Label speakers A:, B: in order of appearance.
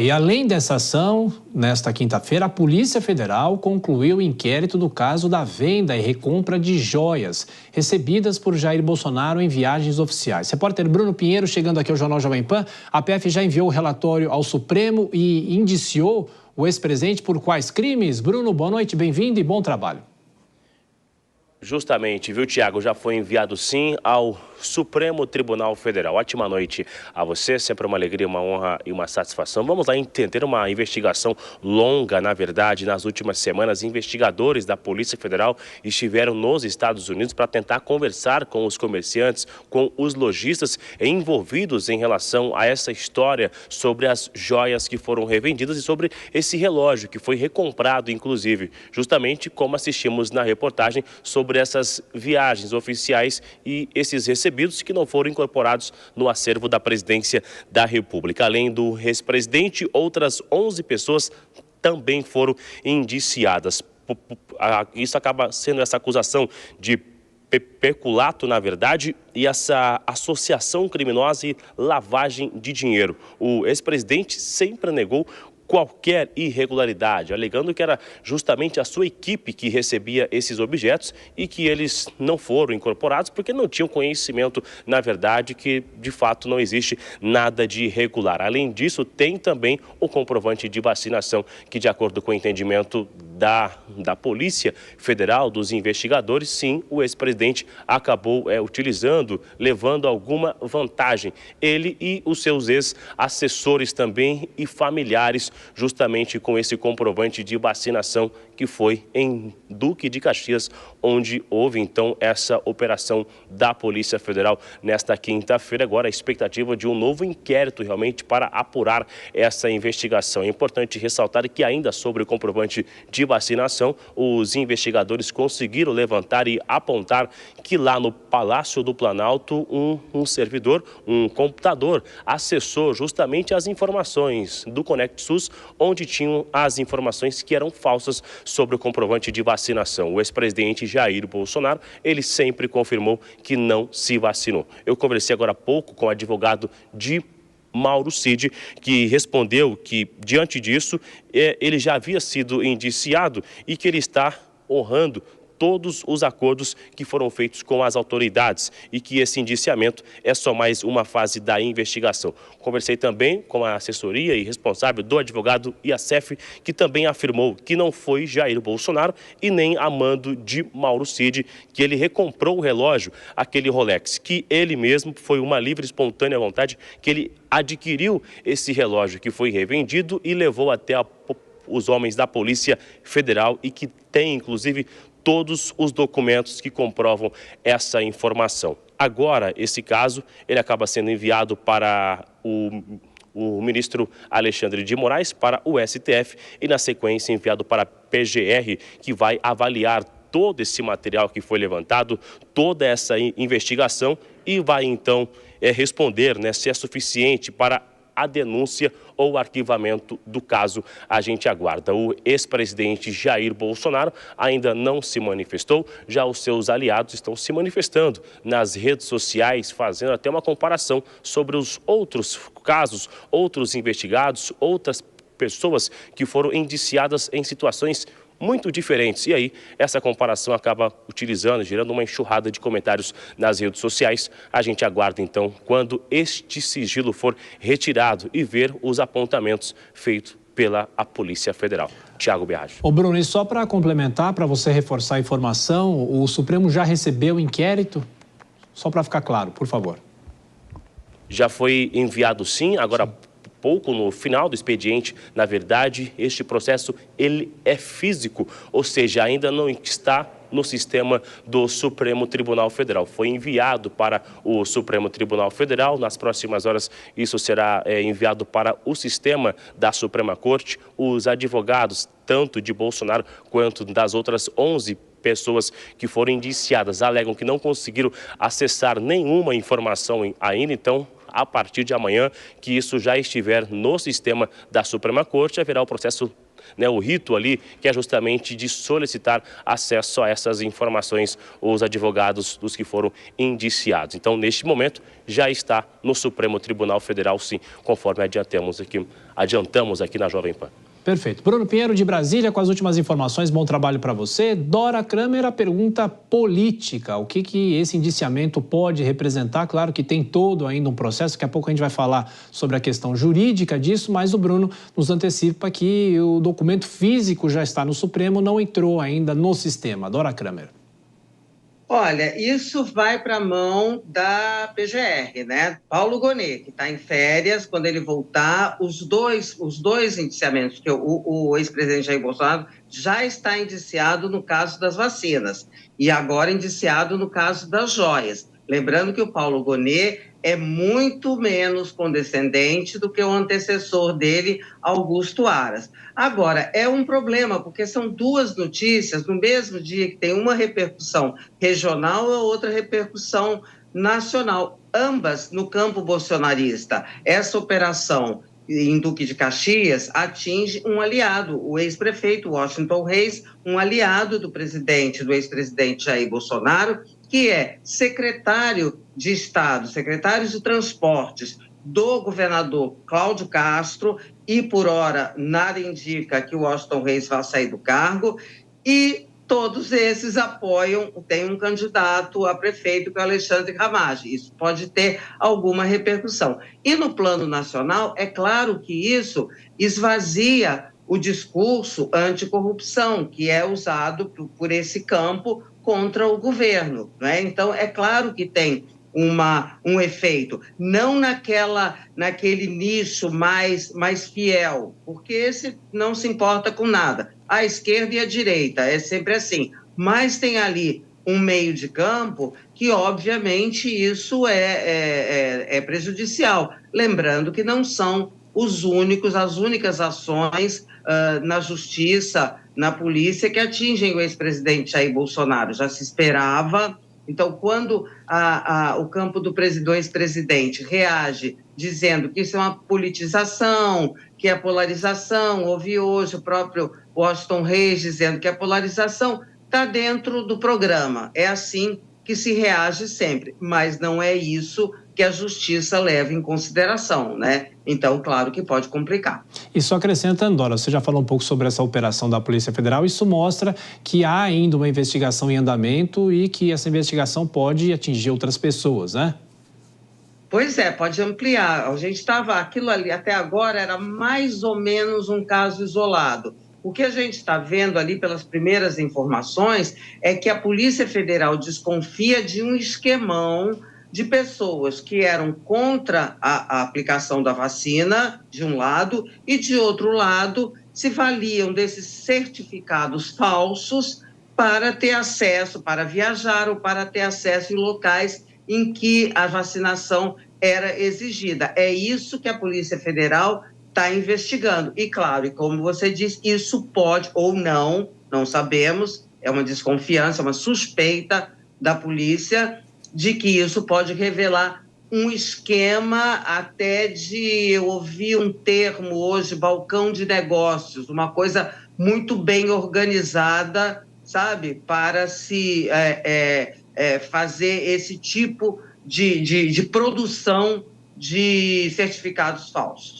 A: E além dessa ação, nesta quinta-feira, a Polícia Federal concluiu o inquérito do caso da venda e recompra de joias recebidas por Jair Bolsonaro em viagens oficiais. Repórter Bruno Pinheiro, chegando aqui ao Jornal Jovem Pan, a PF já enviou o relatório ao Supremo e indiciou o ex-presidente por quais crimes? Bruno, boa noite, bem-vindo e bom trabalho.
B: Justamente, viu, Tiago? Já foi enviado sim ao Supremo Tribunal Federal. Ótima noite a você, sempre uma alegria, uma honra e uma satisfação. Vamos lá entender uma investigação longa, na verdade. Nas últimas semanas, investigadores da Polícia Federal estiveram nos Estados Unidos para tentar conversar com os comerciantes, com os lojistas envolvidos em relação a essa história sobre as joias que foram revendidas e sobre esse relógio que foi recomprado, inclusive, justamente como assistimos na reportagem sobre essas viagens oficiais e esses recebidos que não foram incorporados no acervo da Presidência da República. Além do ex-presidente, outras 11 pessoas também foram indiciadas. Isso acaba sendo essa acusação de peculato, na verdade, e essa associação criminosa e lavagem de dinheiro. O ex-presidente sempre negou qualquer irregularidade, alegando que era justamente a sua equipe que recebia esses objetos e que eles não foram incorporados porque não tinham conhecimento, na verdade, que de fato não existe nada de irregular. Além disso, tem também o comprovante de vacinação que, de acordo com o entendimento da Polícia Federal, dos investigadores, sim, o ex-presidente acabou utilizando, levando alguma vantagem. Ele e os seus ex-assessores também e familiares, justamente com esse comprovante de vacinação que foi em Duque de Caxias, onde houve então essa operação da Polícia Federal nesta quinta-feira. Agora a expectativa de um novo inquérito realmente para apurar essa investigação. É importante ressaltar que ainda sobre o comprovante de vacinação, os investigadores conseguiram levantar e apontar que lá no Palácio do Planalto um servidor, um computador, acessou justamente as informações do Conect SUS, onde tinham as informações que eram falsas sobre o comprovante de vacinação. O ex-presidente Jair Bolsonaro, ele sempre confirmou que não se vacinou. Eu conversei agora há pouco com o advogado de Mauro Cid, que respondeu que, diante disso, ele já havia sido indiciado e que ele está honrando todos os acordos que foram feitos com as autoridades e que esse indiciamento é só mais uma fase da investigação. Conversei também com a assessoria e responsável do advogado Iacef, que também afirmou que não foi Jair Bolsonaro e nem a mando de Mauro Cid que ele recomprou o relógio, aquele Rolex, que ele mesmo foi uma livre, espontânea vontade, que ele adquiriu esse relógio que foi revendido e levou até os homens da Polícia Federal e que tem, inclusive, todos os documentos que comprovam essa informação. Agora, esse caso, ele acaba sendo enviado para o ministro Alexandre de Moraes, para o STF, e na sequência enviado para a PGR, que vai avaliar todo esse material que foi levantado, toda essa investigação e vai então responder, se é suficiente para a denúncia ou arquivamento do caso. A gente aguarda. O ex-presidente Jair Bolsonaro ainda não se manifestou, já os seus aliados estão se manifestando nas redes sociais, fazendo até uma comparação sobre os outros casos, outros investigados, outras pessoas que foram indiciadas em situações muito diferentes. E aí, essa comparação acaba gerando uma enxurrada de comentários nas redes sociais. A gente aguarda, então, quando este sigilo for retirado e ver os apontamentos feitos pela Polícia Federal. Tiago Biagi.
A: Ô Bruno, e só para complementar, para você reforçar a informação, o Supremo já recebeu o inquérito? Só para ficar claro, por favor.
B: Já foi enviado sim, agora pouco no final do expediente. Na verdade, este processo ele é físico, ou seja, ainda não está no sistema do Supremo Tribunal Federal. Foi enviado para o Supremo Tribunal Federal. Nas próximas horas, isso será enviado para o sistema da Suprema Corte. Os advogados, tanto de Bolsonaro quanto das outras 11 pessoas que foram indiciadas, alegam que não conseguiram acessar nenhuma informação ainda. Então, a partir de amanhã que isso já estiver no sistema da Suprema Corte, haverá o processo, o rito ali, que é justamente de solicitar acesso a essas informações os advogados dos que foram indiciados. Então, neste momento, já está no Supremo Tribunal Federal, sim, conforme adiantamos aqui na Jovem Pan.
A: Perfeito. Bruno Pinheiro, de Brasília, com as últimas informações. Bom trabalho para você. Dora Kramer, a pergunta política. O que esse indiciamento pode representar? Claro que tem todo ainda um processo. Daqui a pouco a gente vai falar sobre a questão jurídica disso, mas o Bruno nos antecipa que o documento físico já está no Supremo, não entrou ainda no sistema. Dora Kramer.
C: Olha, isso vai para a mão da PGR, né? Paulo Gonet, que está em férias, quando ele voltar, os dois indiciamentos, que o ex-presidente Jair Bolsonaro já está indiciado no caso das vacinas e agora indiciado no caso das joias. Lembrando que o Paulo Gonet é muito menos condescendente do que o antecessor dele, Augusto Aras. Agora, é um problema, porque são duas notícias no mesmo dia que tem uma repercussão regional e outra repercussão nacional, ambas no campo bolsonarista. Essa operação em Duque de Caxias atinge um aliado, o ex-prefeito Washington Reis, um aliado do ex-presidente Jair Bolsonaro, que é secretário de Estado, secretário de Transportes do governador Cláudio Castro, e por hora nada indica que o Washington Reis vá sair do cargo, e todos esses apoiam, tem um candidato a prefeito, que é o Alexandre Ramagem. Isso pode ter alguma repercussão. E no plano nacional, é claro que isso esvazia o discurso anticorrupção, que é usado por esse campo contra o governo, né? Então, é claro que tem um efeito, não naquele nicho mais fiel, porque esse não se importa com nada. A esquerda e a direita, é sempre assim. Mas tem ali um meio de campo que, obviamente, isso é prejudicial. Lembrando que não são as únicas ações na justiça, na polícia, que atingem o ex-presidente Jair Bolsonaro. Já se esperava. Então, quando o campo do ex-presidente reage dizendo que isso é uma politização, que é polarização, ouvi hoje o próprio Washington Reis dizendo que a polarização está dentro do programa. É assim que se reage sempre, mas não é isso que a justiça leva em consideração, né? Então, claro que pode complicar.
A: E só acrescentando, Dora, você já falou um pouco sobre essa operação da Polícia Federal, isso mostra que há ainda uma investigação em andamento e que essa investigação pode atingir outras pessoas, né?
C: Pois é, pode ampliar. A gente estava, aquilo ali até agora era mais ou menos um caso isolado. O que a gente está vendo ali pelas primeiras informações é que a Polícia Federal desconfia de um esquemão de pessoas que eram contra a aplicação da vacina, de um lado, e de outro lado, se valiam desses certificados falsos para ter acesso, para viajar ou para ter acesso em locais em que a vacinação era exigida. É isso que a Polícia Federal está investigando. E, claro, e como você disse, isso pode ou não sabemos, é uma desconfiança, uma suspeita da polícia de que isso pode revelar um esquema até de, eu ouvi um termo hoje, balcão de negócios, uma coisa muito bem organizada, sabe, para se fazer esse tipo de produção de certificados falsos.